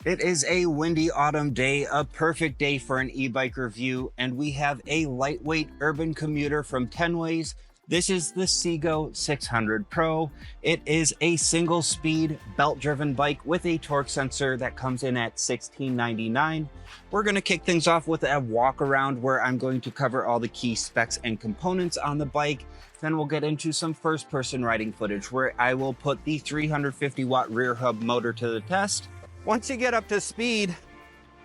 It is a windy autumn day, a perfect day for an e-bike review, and we have a lightweight urban commuter from Tenways. This is the CGO600 Pro. It is a single speed belt driven bike with a torque sensor that comes in at $16.99. We're going to kick things off with a walk around where I'm going to cover all the key specs and components on the bike. Then we'll get into some first person riding footage where I will put the 350 watt rear hub motor to the test. Once you get up to speed,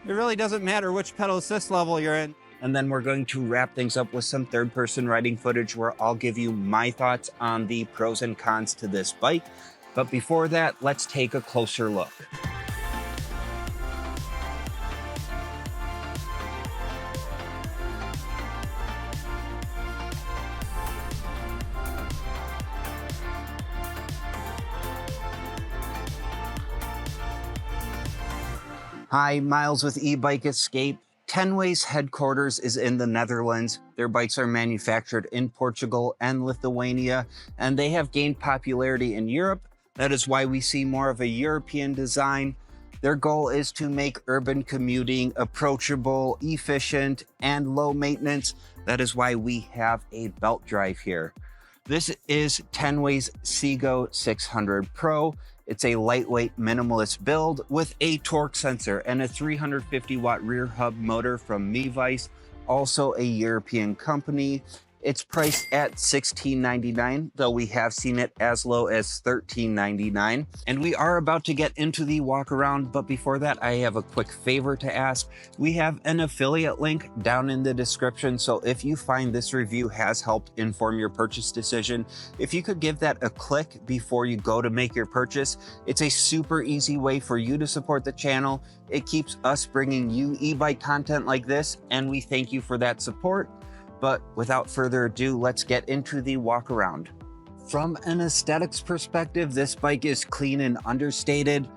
it really doesn't matter which pedal assist level you're in. And then we're going to wrap things up with some third-person riding footage where I'll give you my thoughts on the pros and cons to this bike. But before that, let's take a closer look. Hi, Miles with E-Bike Escape. Tenways headquarters is in the Netherlands. Their bikes are manufactured in Portugal and Lithuania, and they have gained popularity in Europe. That is why we see more of a European design. Their goal is to make urban commuting approachable, efficient, and low maintenance. That is why we have a belt drive here. This is Tenways CGO600 Pro. It's a lightweight minimalist build with a torque sensor and a 350 watt rear hub motor from Mevice, also a European company. It's priced at $16.99, though we have seen it as low as $13.99. And we are about to get into the walk around, but before that, I have a quick favor to ask. We have an affiliate link down in the description, so if you find this review has helped inform your purchase decision, if you could give that a click before you go to make your purchase, it's a super easy way for you to support the channel. It keeps us bringing you e-bike content like this, and we thank you for that support. But without further ado, let's get into the walk around. From an aesthetics perspective, this bike is clean and understated.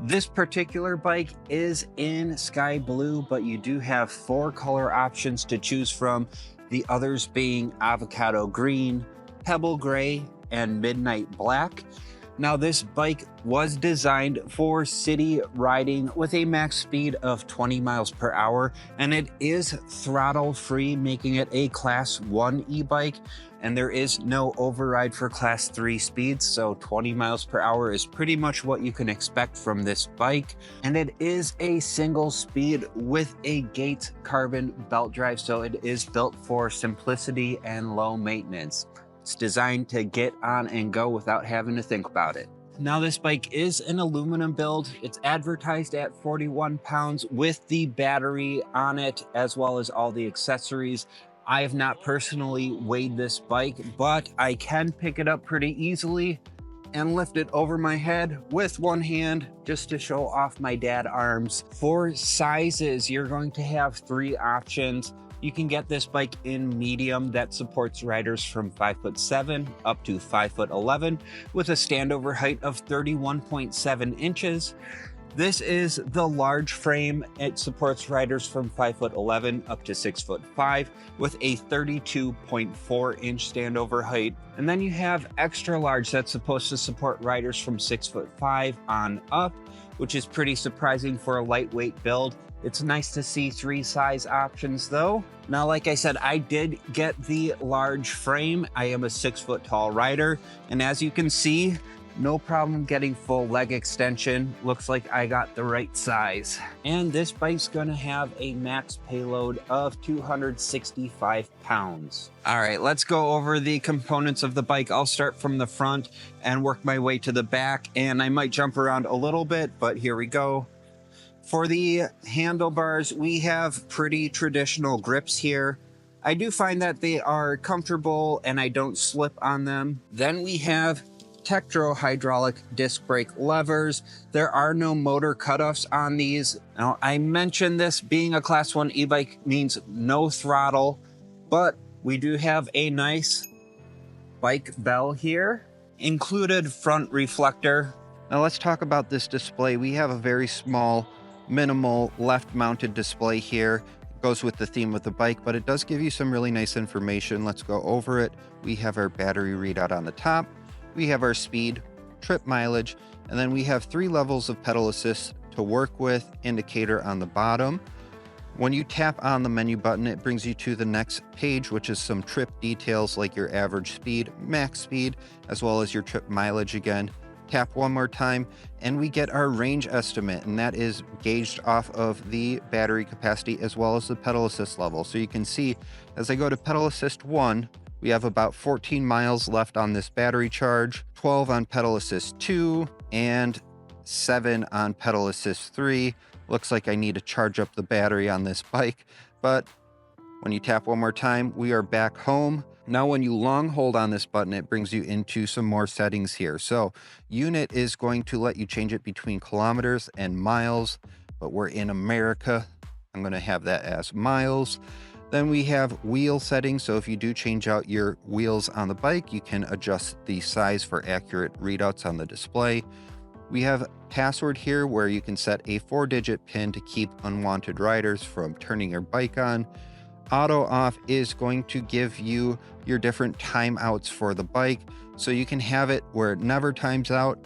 This particular bike is in sky blue, but you do have 4 color options to choose from. The others being avocado green, pebble gray, and midnight black. Now, this bike was designed for city riding with a max speed of 20 miles per hour, and it is throttle free, making it a class 1 e-bike, and there is no override for class 3 speeds, so 20 miles per hour is pretty much what you can expect from this bike. And it is a single speed with a Gates carbon belt drive, so it is built for simplicity and low maintenance. It's designed to get on and go without having to think about it. Now, this bike is an aluminum build. It's advertised at 41 pounds with the battery on it, as well as all the accessories. I have not personally weighed this bike, but I can pick it up pretty easily and lift it over my head with one hand just to show off my dad arms. For sizes, you're going to have 3 options. You can get this bike in medium that supports riders from 5'7" up to 5'11" with a standover height of 31.7 inches. This is the large frame. It supports riders from 5'11" up to 6'5" with a 32.4 inch standover height. And then you have extra large that's supposed to support riders from 6'5" on up, which is pretty surprising for a lightweight build. It's nice to see 3 size options though. Now, like I said, I did get the large frame. I am a 6 foot tall rider, and as you can see, no problem getting full leg extension. Looks like I got the right size. And this bike's gonna have a max payload of 265 pounds. All right, let's go over the components of the bike. I'll start from the front and work my way to the back, and I might jump around a little bit, but here we go. For the handlebars, we have pretty traditional grips here. I do find that they are comfortable and I don't slip on them. Then we have Tektro hydraulic disc brake levers. There are no motor cutoffs on these. Now, I mentioned this being a class 1 e-bike means no throttle, but we do have a nice bike bell here. Included front reflector. Now let's talk about this display. We have a very small, minimal left-mounted display here. It goes with the theme of the bike, but it does give you some really nice information. Let's go over it. We have our battery readout on the top. We have our speed, trip mileage, and then we have 3 levels of pedal assist to work with, indicator on the bottom. When you tap on the menu button, it brings you to the next page, which is some trip details like your average speed, max speed, as well as your trip mileage again. Tap one more time and we get our range estimate, and that is gauged off of the battery capacity as well as the pedal assist level. So you can see as I go to pedal assist 1, we have about 14 miles left on this battery charge, 12 on pedal assist 2, and 7 on pedal assist 3. Looks like I need to charge up the battery on this bike, but when you tap one more time, we are back home. Now, when you long hold on this button, it brings you into some more settings here. So unit is going to let you change it between kilometers and miles, but we're in America. I'm going to have that as miles. Then we have wheel settings. So if you do change out your wheels on the bike, you can adjust the size for accurate readouts on the display. We have password here where you can set a 4-digit PIN to keep unwanted riders from turning your bike on. Auto off is going to give you your different timeouts for the bike. So you can have it where it never times out,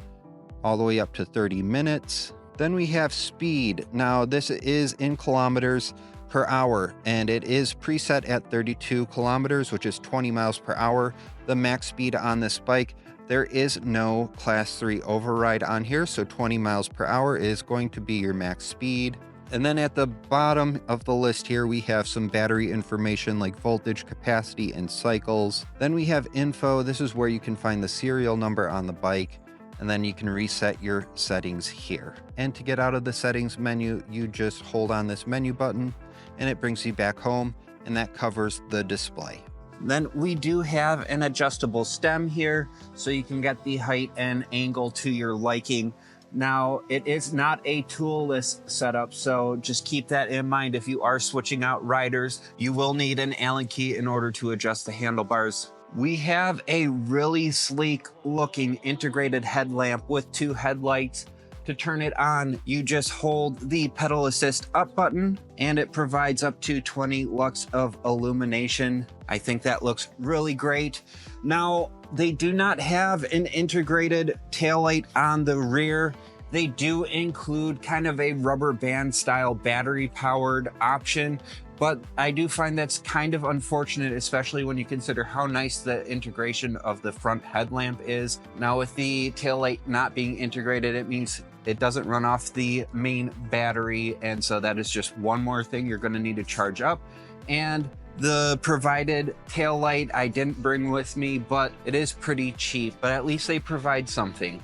all the way up to 30 minutes. Then we have speed. Now this is in kilometers per hour, and it is preset at 32 kilometers, which is 20 miles per hour. The max speed on this bike, there is no class 3 override on here, so 20 miles per hour is going to be your max speed. And then at the bottom of the list here, we have some battery information like voltage, capacity, and cycles. Then we have info. This is where you can find the serial number on the bike, and then you can reset your settings here. And to get out of the settings menu, you just hold on this menu button and it brings you back home, and that covers the display. Then we do have an adjustable stem here, so you can get the height and angle to your liking. Now, it is not a toolless setup, so just keep that in mind. If you are switching out riders, you will need an Allen key in order to adjust the handlebars. We have a really sleek looking integrated headlamp with 2 headlights. To turn it on, you just hold the pedal assist up button and it provides up to 20 lux of illumination. I think that looks really great. Now, they do not have an integrated taillight on the rear. They do include kind of a rubber band style battery powered option, but I do find that's kind of unfortunate, especially when you consider how nice the integration of the front headlamp is. Now, with the taillight not being integrated, it means it doesn't run off the main battery, and so that is just one more thing you're going to need to charge up. And the provided taillight I didn't bring with me, but it is pretty cheap, but at least they provide something.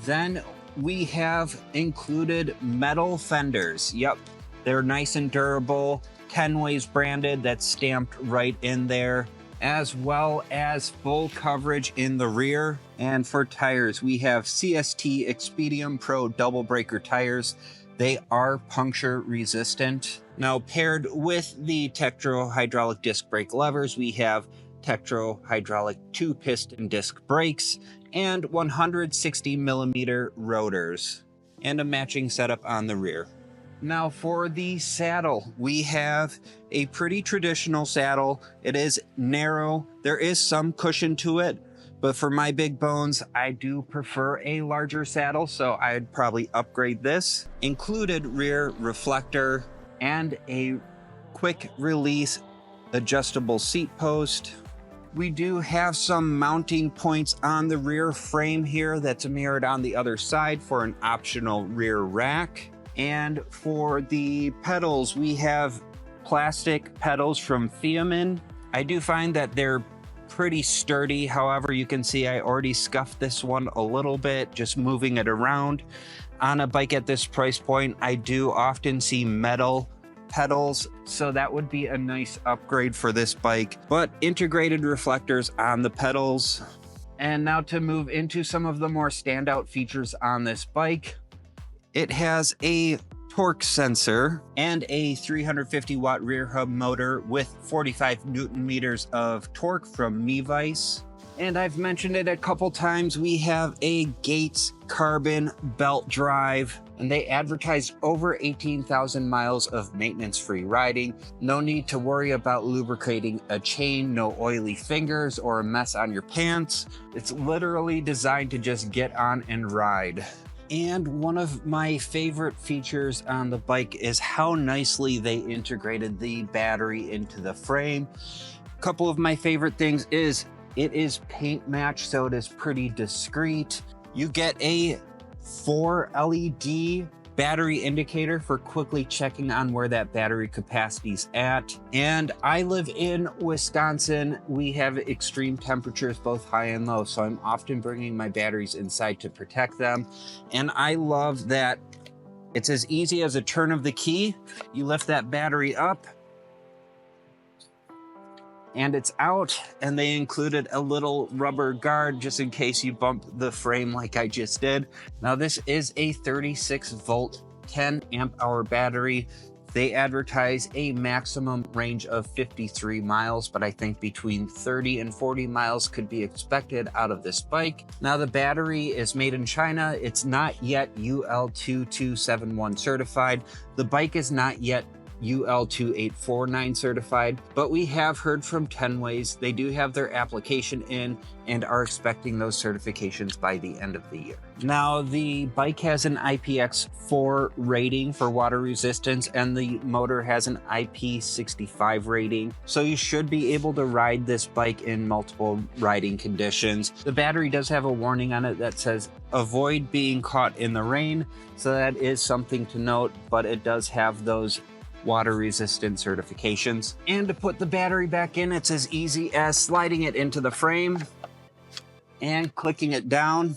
Then we have included metal fenders. Yep, they're nice and durable, Tenways branded, that's stamped right in there, as well as full coverage in the rear. And for tires, we have CST Expedium Pro double breaker tires. They are puncture resistant. Now, paired with the Tektro hydraulic disc brake levers, we have Tektro hydraulic 2-piston disc brakes and 160 millimeter rotors, and a matching setup on the rear. Now, for the saddle, we have a pretty traditional saddle. It is narrow. There is some cushion to it, but for my big bones, I do prefer a larger saddle, so I'd probably upgrade this. Included rear reflector and a quick release adjustable seat post. We do have some mounting points on the rear frame here that's mirrored on the other side for an optional rear rack. And for the pedals, we have plastic pedals from Fiamin. I do find that they're pretty sturdy. However, you can see I already scuffed this one a little bit, just moving it around. On a bike at this price point, I do often see metal pedals, so that would be a nice upgrade for this bike. But integrated reflectors on the pedals. And now to move into some of the more standout features on this bike. It has a torque sensor and a 350 watt rear hub motor with 45 Newton meters of torque from Mevice. And I've mentioned it a couple times, we have a Gates carbon belt drive, and they advertise over 18,000 miles of maintenance-free riding. No need to worry about lubricating a chain, no oily fingers or a mess on your pants. It's literally designed to just get on and ride. And one of my favorite features on the bike is how nicely they integrated the battery into the frame. A couple of my favorite things is it is paint match, so it is pretty discreet. You get a 4 LED battery indicator for quickly checking on where that battery capacity is at. And I live in Wisconsin. We have extreme temperatures, both high and low, so I'm often bringing my batteries inside to protect them. And I love that it's as easy as a turn of the key. You lift that battery up and it's out, and they included a little rubber guard just in case you bump the frame like I just did. Now this is a 36 volt, 10 amp hour battery. They advertise a maximum range of 53 miles, but I think between 30 and 40 miles could be expected out of this bike. Now the battery is made in China. It's not yet UL2271 certified. The bike is not yet UL2849 certified, but we have heard from Tenways. They do have their application in and are expecting those certifications by the end of the year. Now, the bike has an IPX4 rating for water resistance, and the motor has an IP65 rating. So you should be able to ride this bike in multiple riding conditions. The battery does have a warning on it that says, avoid being caught in the rain. So that is something to note, but it does have those water resistant certifications. And to put the battery back in, it's as easy as sliding it into the frame and clicking it down.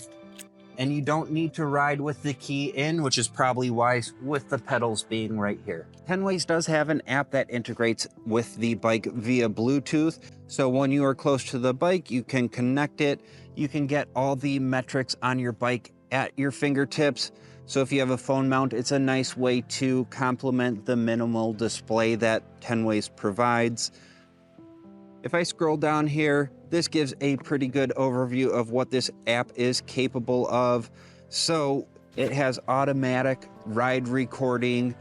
And you don't need to ride with the key in, which is probably wise with the pedals being right here. Tenways does have an app that integrates with the bike via Bluetooth. So when you are close to the bike, you can connect it. You can get all the metrics on your bike at your fingertips. So if you have a phone mount, it's a nice way to complement the minimal display that Tenways provides. If I scroll down here, this gives a pretty good overview of what this app is capable of. So it has automatic ride recording,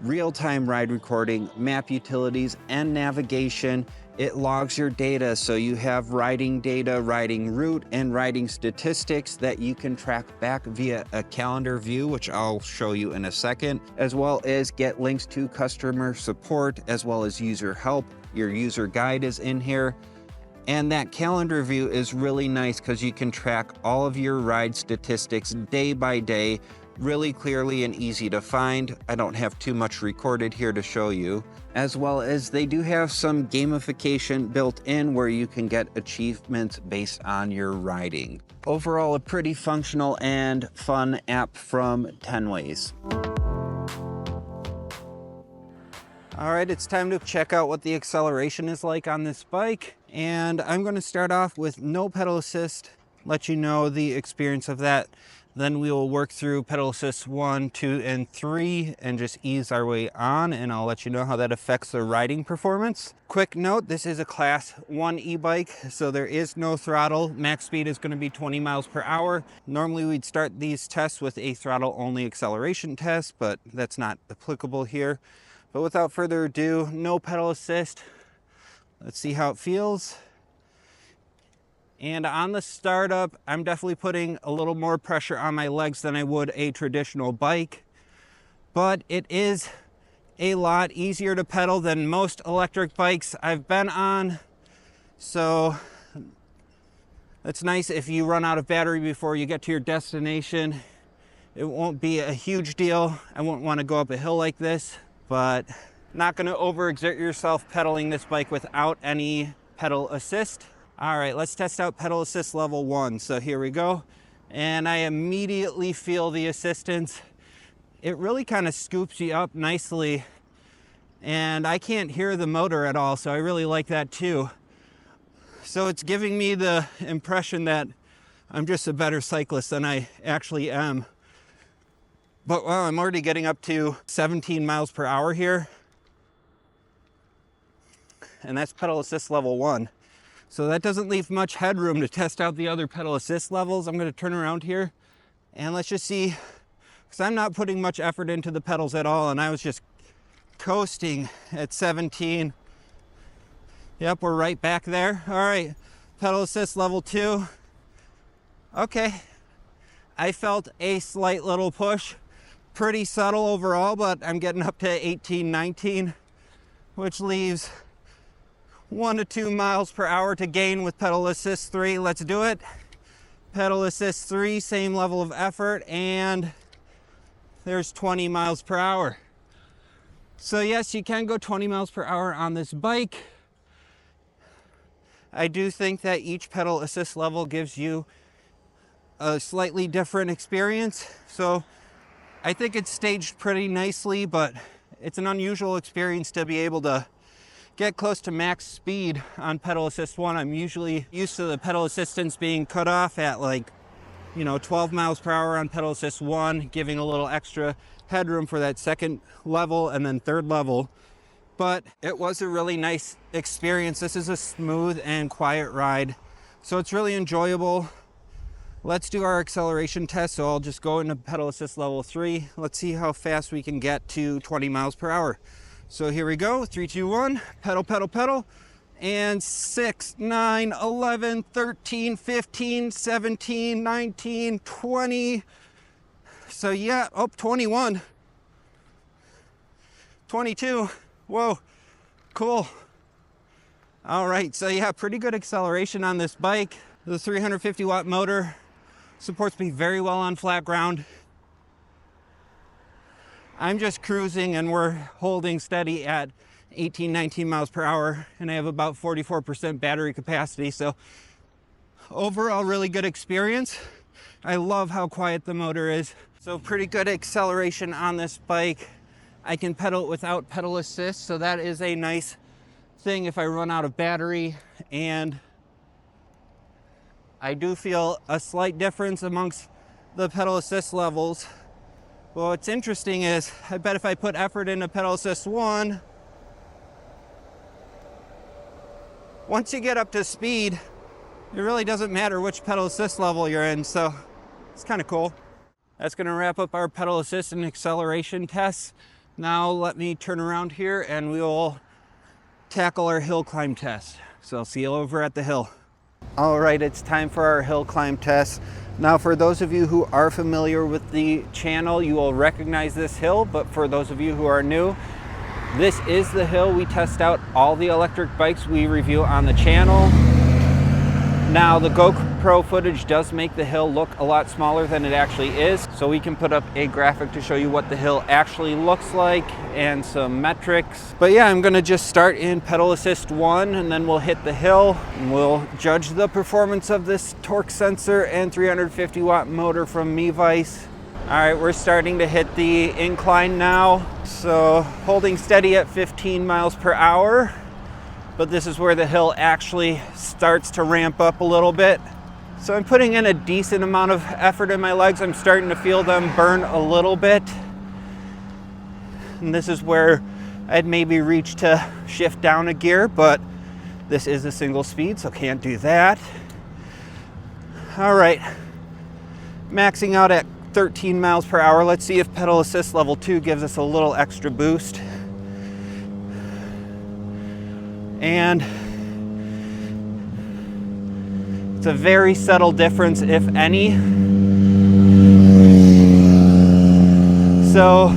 real-time ride recording, map utilities, and navigation. It logs your data, so you have riding data, riding route, and riding statistics that you can track back via a calendar view, which I'll show you in a second, as well as get links to customer support, as well as user help. Your user guide is in here. And that calendar view is really nice because you can track all of your ride statistics day by day, really clearly and easy to find. I don't have too much recorded here to show you. As well as they do have some gamification built in where you can get achievements based on your riding. Overall, a pretty functional and fun app from Tenways. All right, it's time to check out what the acceleration is like on this bike. And I'm going to start off with no pedal assist, let you know the experience of that. Then we will work through pedal assist 1, 2, and 3 and just ease our way on, and I'll let you know how that affects the riding performance. Quick note, this is a class 1 e-bike, so there is no throttle. Max speed is going to be 20 miles per hour. Normally we'd start these tests with a throttle only acceleration test, but that's not applicable here. But without further ado, no pedal assist. Let's see how it feels. And on the startup, I'm definitely putting a little more pressure on my legs than I would a traditional bike. But it is a lot easier to pedal than most electric bikes I've been on. So it's nice if you run out of battery before you get to your destination. It won't be a huge deal. I won't want to go up a hill like this, but not going to overexert yourself pedaling this bike without any pedal assist. All right, let's test out pedal assist level 1. So here we go. And I immediately feel the assistance. It really kind of scoops you up nicely. And I can't hear the motor at all, so I really like that too. So it's giving me the impression that I'm just a better cyclist than I actually am. But wow, I'm already getting up to 17 miles per hour here. And that's pedal assist level 1. So that doesn't leave much headroom to test out the other pedal assist levels. I'm going to turn around here and let's just see, because I'm not putting much effort into the pedals at all, and I was just coasting at 17. Yep, we're right back there. All right, pedal assist level 2. Okay, I felt a slight little push, pretty subtle overall, but I'm getting up to 18, 19, which leaves 1 to 2 miles per hour to gain with pedal assist 3. Let's do it. Pedal assist 3, same level of effort, and there's 20 miles per hour. So yes, you can go 20 miles per hour on this bike. I do think that each pedal assist level gives you a slightly different experience. So I think it's staged pretty nicely, but it's an unusual experience to be able to get close to max speed on pedal assist 1. I'm usually used to the pedal assistance being cut off at 12 miles per hour on pedal assist 1, giving a little extra headroom for that second level and then third level. But it was a really nice experience. This is a smooth and quiet ride, so it's really enjoyable. Let's do our acceleration test. So I'll just go into pedal assist level 3. Let's see how fast we can get to 20 miles per hour. So here we go, 3, 2, 1, pedal, pedal, pedal. And 6, 9, 11, 13, 15, 17, 19, 20. So yeah, 21, 22. Whoa, cool. All right, so yeah, pretty good acceleration on this bike. The 350 watt motor supports me very well on flat ground. I'm just cruising and we're holding steady at 18, 19 miles per hour, and I have about 44% battery capacity. So overall, really good experience. I love how quiet the motor is. So pretty good acceleration on this bike. I can pedal it without pedal assist, so that is a nice thing if I run out of battery. And I do feel a slight difference amongst the pedal assist levels. Well, what's interesting is, I bet if I put effort into pedal assist 1, once you get up to speed, it really doesn't matter which pedal assist level you're in, so it's kind of cool. That's going to wrap up our pedal assist and acceleration tests. Now let me turn around here and we will tackle our hill climb test. So I'll see you over at the hill. All right, it's time for our hill climb test. Now, for those of you who are familiar with the channel, you will recognize this hill, but for those of you who are new, this is the hill we test out all the electric bikes we review on the channel. Now, the GoPro footage does make the hill look a lot smaller than it actually is, so we can put up a graphic to show you what the hill actually looks like and some metrics. But yeah, I'm gonna just start in pedal assist 1 and then we'll hit the hill and we'll judge the performance of this torque sensor and 350 watt motor from Mevice. All right, we're starting to hit the incline now. So holding steady at 15 miles per hour. But this is where the hill actually starts to ramp up a little bit. So I'm putting in a decent amount of effort in my legs. I'm starting to feel them burn a little bit. And this is where I'd maybe reach to shift down a gear, but this is a single speed, so can't do that. All right, maxing out at 13 miles per hour. Let's see if pedal assist level 2 gives us a little extra boost. And it's a very subtle difference, if any. So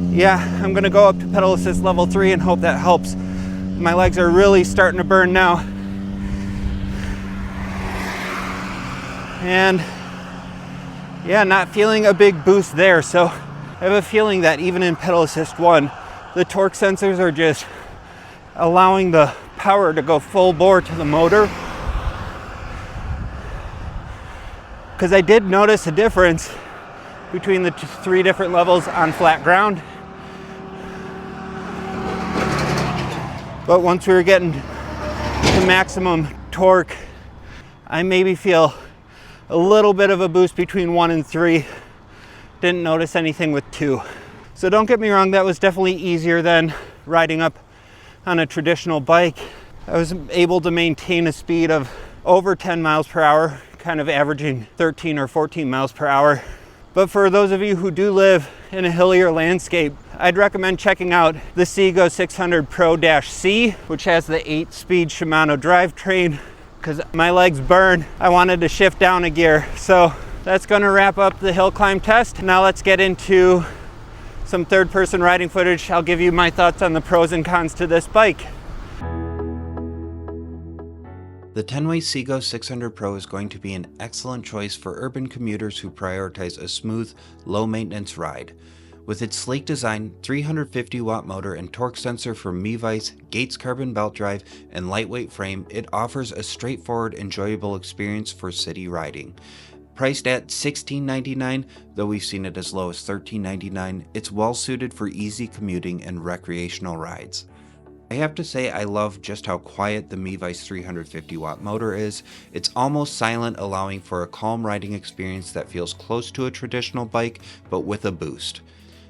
yeah, I'm gonna go up to pedal assist level 3 and hope that helps. My legs are really starting to burn now. And yeah, not feeling a big boost there. So I have a feeling that even in pedal assist 1, the torque sensors are just allowing the power to go full bore to the motor. Because I did notice a difference between the 3 different levels on flat ground. But once we were getting to maximum torque, I maybe feel a little bit of a boost between 1 and 3. Didn't notice anything with 2. So don't get me wrong, that was definitely easier than riding up on a traditional bike. I was able to maintain a speed of over 10 miles per hour, kind of averaging 13 or 14 miles per hour. But for those of you who do live in a hillier landscape, I'd recommend checking out the CGO600 Pro-C, which has the 8-speed Shimano drivetrain. Because my legs burn, I wanted to shift down a gear. So that's going to wrap up the hill climb test. Now let's get into some third-person riding footage. I'll give you my thoughts on the pros and cons to this bike. The Tenways CGO600 Pro is going to be an excellent choice for urban commuters who prioritize a smooth, low-maintenance ride. With its sleek design, 350-watt motor and torque sensor from Ebikes, Gates carbon belt drive, and lightweight frame, it offers a straightforward, enjoyable experience for city riding. Priced at $16.99, though we've seen it as low as $13.99, it's well suited for easy commuting and recreational rides. I have to say I love just how quiet the Ebikes 350-watt motor is. It's almost silent, allowing for a calm riding experience that feels close to a traditional bike, but with a boost.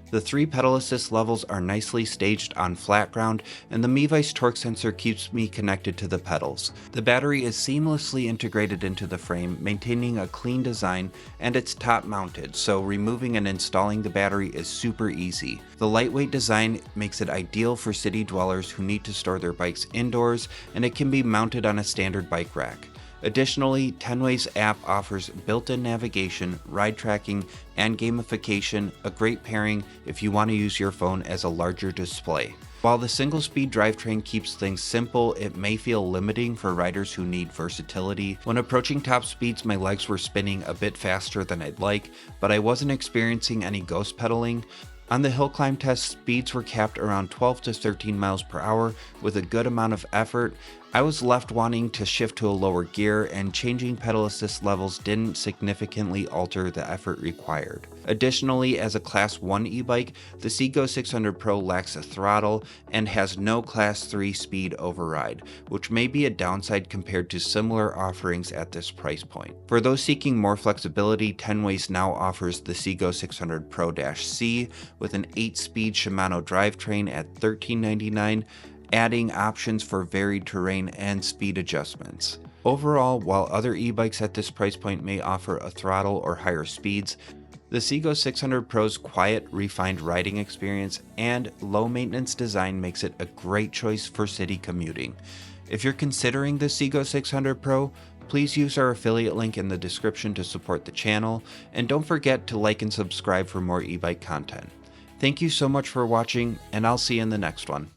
The 3 pedal assist levels are nicely staged on flat ground, and the Ebikes torque sensor keeps me connected to the pedals. The battery is seamlessly integrated into the frame, maintaining a clean design, and it's top mounted, so removing and installing the battery is super easy. The lightweight design makes it ideal for city dwellers who need to store their bikes indoors, and it can be mounted on a standard bike rack. Additionally, Tenways App offers built-in navigation, ride tracking, and gamification, a great pairing if you want to use your phone as a larger display. While the single-speed drivetrain keeps things simple, it may feel limiting for riders who need versatility. When approaching top speeds, my legs were spinning a bit faster than I'd like, but I wasn't experiencing any ghost pedaling. On the hill climb test, speeds were capped around 12 to 13 miles per hour with a good amount of effort. I was left wanting to shift to a lower gear, and changing pedal assist levels didn't significantly alter the effort required. Additionally, as a Class 1 e-bike, the CGO600 Pro lacks a throttle and has no Class 3 speed override, which may be a downside compared to similar offerings at this price point. For those seeking more flexibility, Tenways now offers the CGO600 Pro-C with an 8-speed Shimano drivetrain at $13.99, adding options for varied terrain and speed adjustments. Overall, while other e-bikes at this price point may offer a throttle or higher speeds, the CGO600 Pro's quiet, refined riding experience and low-maintenance design makes it a great choice for city commuting. If you're considering the CGO600 Pro, please use our affiliate link in the description to support the channel, and don't forget to like and subscribe for more e-bike content. Thank you so much for watching, and I'll see you in the next one.